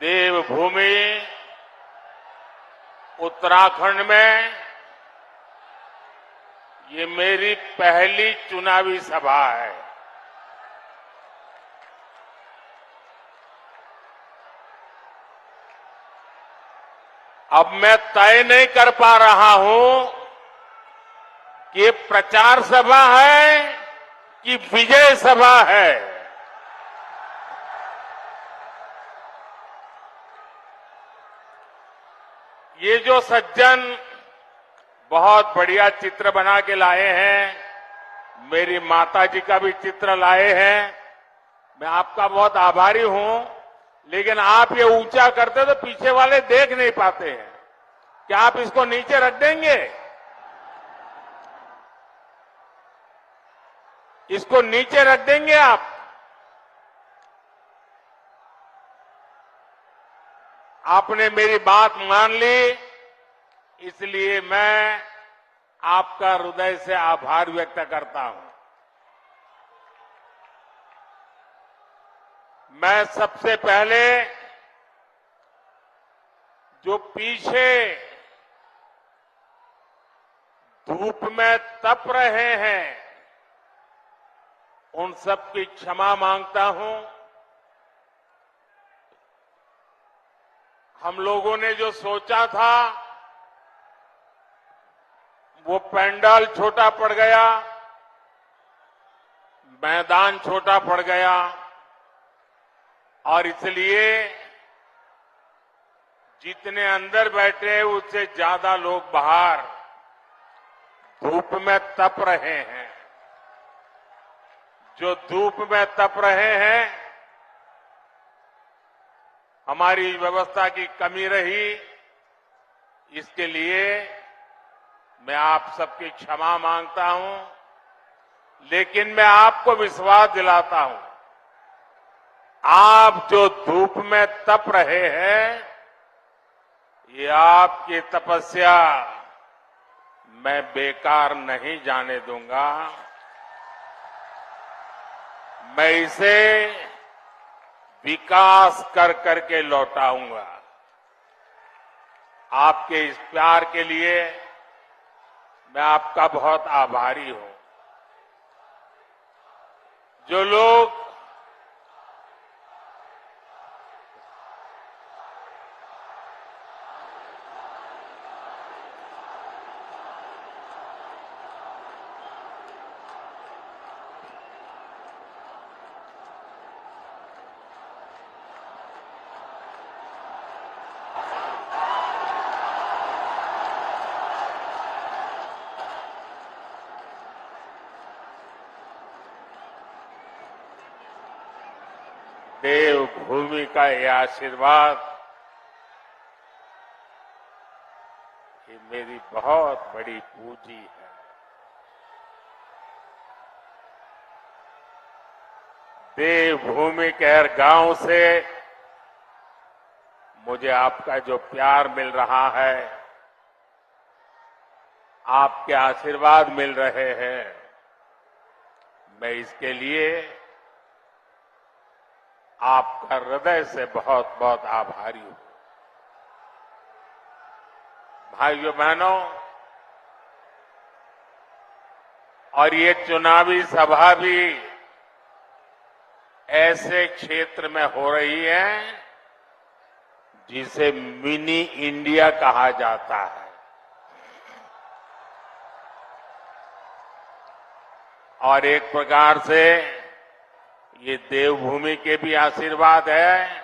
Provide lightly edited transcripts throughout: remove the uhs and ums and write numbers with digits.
देवभूमि उत्तराखंड में ये मेरी पहली चुनावी सभा है। अब मैं तय नहीं कर पा रहा हूं कि ये प्रचार सभा है कि विजय सभा है। ये जो सज्जन बहुत बढ़िया चित्र बना के लाए हैं, मेरी माता जी का भी चित्र लाए हैं, मैं आपका बहुत आभारी हूं। लेकिन आप ये ऊंचा करते तो पीछे वाले देख नहीं पाते हैं। क्या आप इसको नीचे रख देंगे? इसको नीचे रख देंगे आप? आपने मेरी बात मान ली, इसलिए मैं आपका हृदय से आभार व्यक्त करता हूं। मैं सबसे पहले जो पीछे धूप में तप रहे हैं, उन सब की क्षमा मांगता हूं। हम लोगों ने जो सोचा था वो पंडाल छोटा पड़ गया, मैदान छोटा पड़ गया और इसलिए जितने अंदर बैठे उससे ज्यादा लोग बाहर धूप में तप रहे हैं। जो धूप में तप रहे हैं, हमारी व्यवस्था की कमी रही, इसके लिए मैं आप सबकी क्षमा मांगता हूं। लेकिन मैं आपको विश्वास दिलाता हूं, आप जो धूप में तप रहे हैं, ये आपकी तपस्या मैं बेकार नहीं जाने दूंगा। मैं इसे विकास कर करके लौटाऊंगा। आपके इस प्यार के लिए मैं आपका बहुत आभारी हूं। जो लोग देवभूमि का यह आशीर्वाद, ये मेरी बहुत बड़ी पूंजी है। देवभूमि के हर गांव से मुझे आपका जो प्यार मिल रहा है, आपके आशीर्वाद मिल रहे हैं, मैं इसके लिए आपका हृदय से बहुत बहुत आभारी हूं। भाइयों बहनों, और ये चुनावी सभा भी ऐसे क्षेत्र में हो रही है जिसे मिनी इंडिया कहा जाता है। और एक प्रकार से ये देवभूमि के भी आशीर्वाद है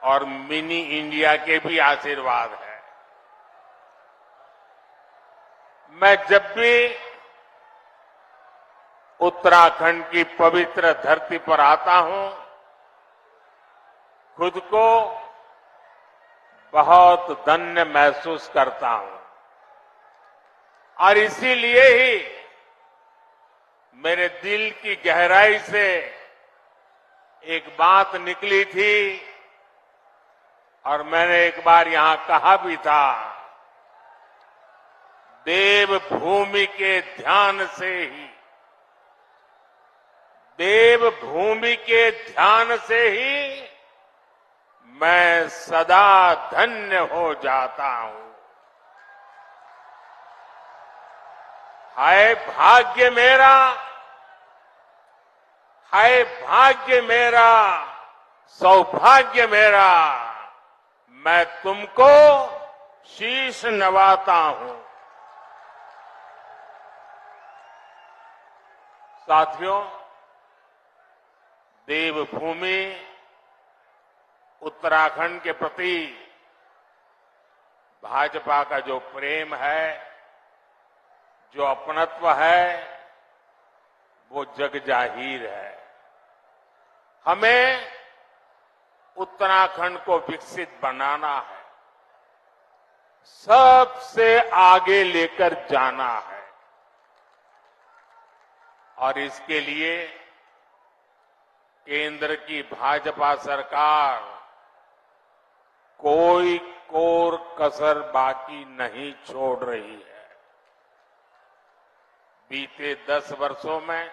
और मिनी इंडिया के भी आशीर्वाद है। मैं जब भी उत्तराखंड की पवित्र धरती पर आता हूं, खुद को बहुत धन्य महसूस करता हूं। और इसीलिए ही मेरे दिल की गहराई से एक बात निकली थी और मैंने एक बार यहां कहा भी था, देवभूमि के ध्यान से ही, देवभूमि के ध्यान से ही मैं सदा धन्य हो जाता हूं। हाय भाग्य मेरा, हाय भाग्य मेरा, सौभाग्य मेरा, मैं तुमको शीश नवाता हूं। साथियों, देवभूमि उत्तराखंड के प्रति भाजपा का जो प्रेम है, जो अपनत्व है, वो जग जाहिर है। हमें उत्तराखंड को विकसित बनाना है, सबसे आगे लेकर जाना है और इसके लिए केंद्र की भाजपा सरकार कोई कोर कसर बाकी नहीं छोड़ रही है। बीते 10 वर्षों में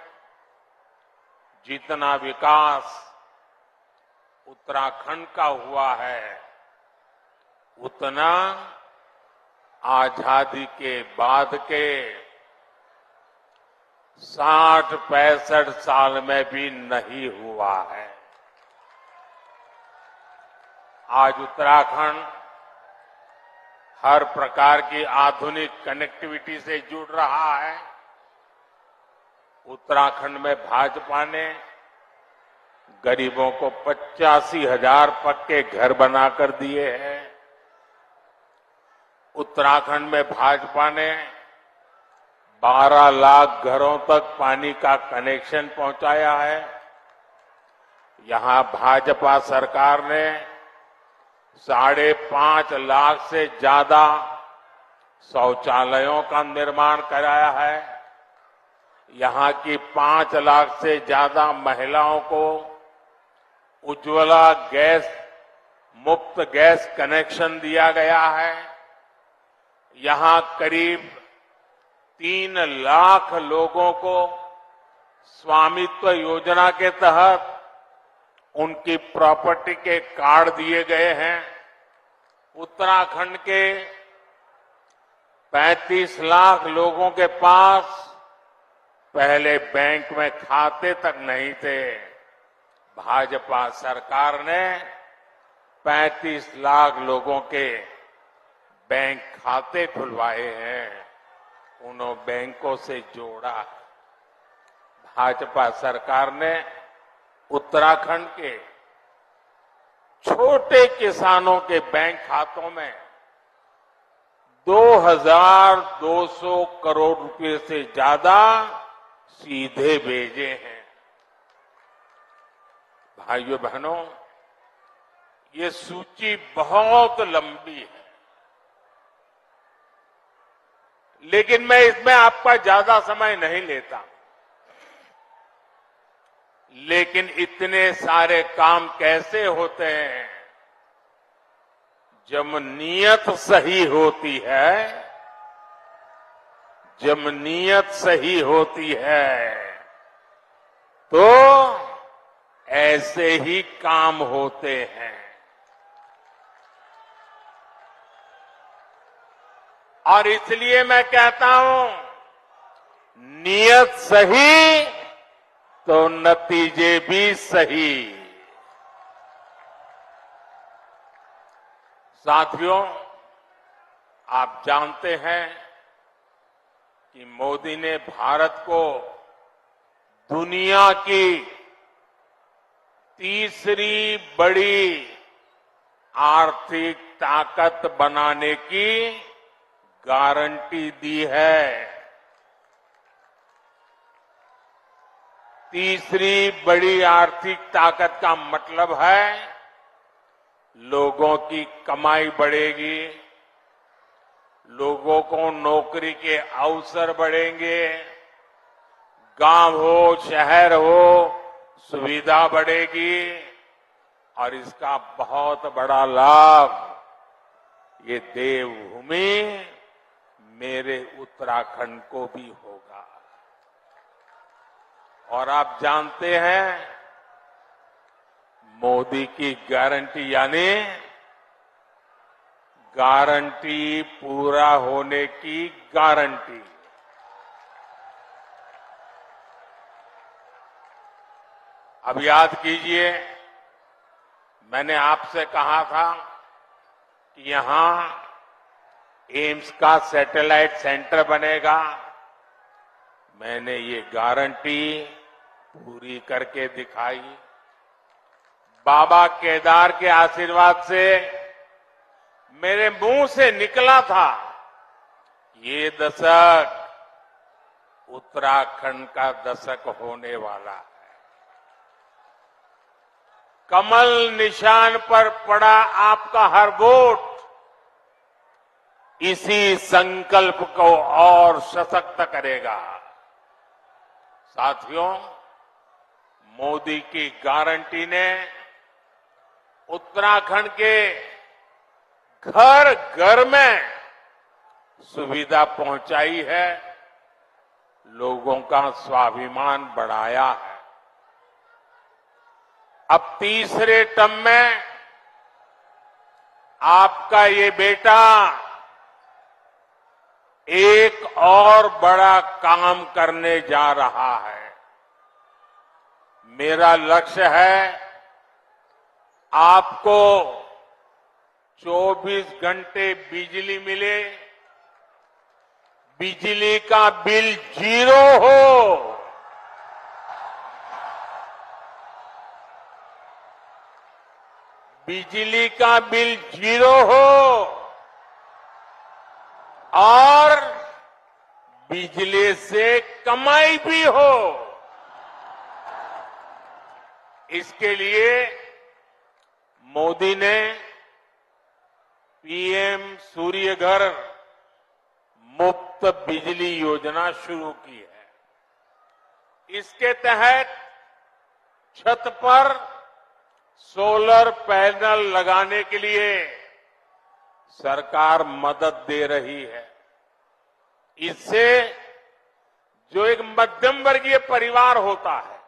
जितना विकास उत्तराखंड का हुआ है, उतना आजादी के बाद के 60-65 साल में भी नहीं हुआ है। आज उत्तराखंड हर प्रकार की आधुनिक कनेक्टिविटी से जुड़ रहा है। उत्तराखंड में भाजपा ने गरीबों को 85,000 पक्के घर बनाकर दिए हैं। उत्तराखंड में भाजपा ने 12 लाख घरों तक पानी का कनेक्शन पहुंचाया है। यहां भाजपा सरकार ने 5.5 लाख से ज्यादा शौचालयों का निर्माण कराया है। यहां की 5 लाख से ज्यादा महिलाओं को उज्ज्वला गैस मुफ्त गैस कनेक्शन दिया गया है। यहां करीब 3 लाख लोगों को स्वामित्व योजना के तहत उनकी प्रॉपर्टी के कार्ड दिए गए हैं। उत्तराखंड के 35 लाख लोगों के पास पहले बैंक में खाते तक नहीं थे। भाजपा सरकार ने 35 लाख लोगों के बैंक खाते खुलवाए हैं, उन्होंने बैंकों से जोड़ा। भाजपा सरकार ने उत्तराखंड के छोटे किसानों के बैंक खातों में 2,200 करोड़ रुपए से ज्यादा सीधे भेजे हैं। भाइयों बहनों, ये सूची बहुत लंबी है, लेकिन मैं इसमें आपका ज्यादा समय नहीं लेता। लेकिन इतने सारे काम कैसे होते हैं? जब नीयत सही होती है, जब नीयत सही होती है तो ऐसे ही काम होते हैं। और इसलिए मैं कहता हूं, नीयत सही तो नतीजे भी सही। साथियों, आप जानते हैं कि मोदी ने भारत को दुनिया की तीसरी बड़ी आर्थिक ताकत बनाने की गारंटी दी है। तीसरी बड़ी आर्थिक ताकत का मतलब है लोगों की कमाई बढ़ेगी, लोगों को नौकरी के अवसर बढ़ेंगे, गांव हो शहर हो सुविधा बढ़ेगी और इसका बहुत बड़ा लाभ ये देवभूमि मेरे उत्तराखंड को भी होगा। और आप जानते हैं मोदी की गारंटी यानी गारंटी पूरा होने की गारंटी। अब याद कीजिए, मैंने आपसे कहा था कि यहां एम्स का सैटेलाइट सेंटर बनेगा। मैंने ये गारंटी पूरी करके दिखाई। बाबा केदार के आशीर्वाद से मेरे मुंह से निकला था, ये दशक उत्तराखंड का दशक होने वाला है। कमल निशान पर पड़ा आपका हर वोट इसी संकल्प को और सशक्त करेगा। साथियों, मोदी की गारंटी ने उत्तराखंड के घर घर में सुविधा पहुंचाई है, लोगों का स्वाभिमान बढ़ाया है। अब तीसरे टर्म में आपका ये बेटा एक और बड़ा काम करने जा रहा है। मेरा लक्ष्य है आपको 24 घंटे बिजली मिले, बिजली का बिल 0 हो, बिजली का बिल 0 हो और बिजली से कमाई भी हो। इसके लिए मोदी ने पीएम सूर्य घर मुफ्त बिजली योजना शुरू की है। इसके तहत छत पर सोलर पैनल लगाने के लिए सरकार मदद दे रही है। इससे जो एक मध्यम वर्गीय परिवार होता है,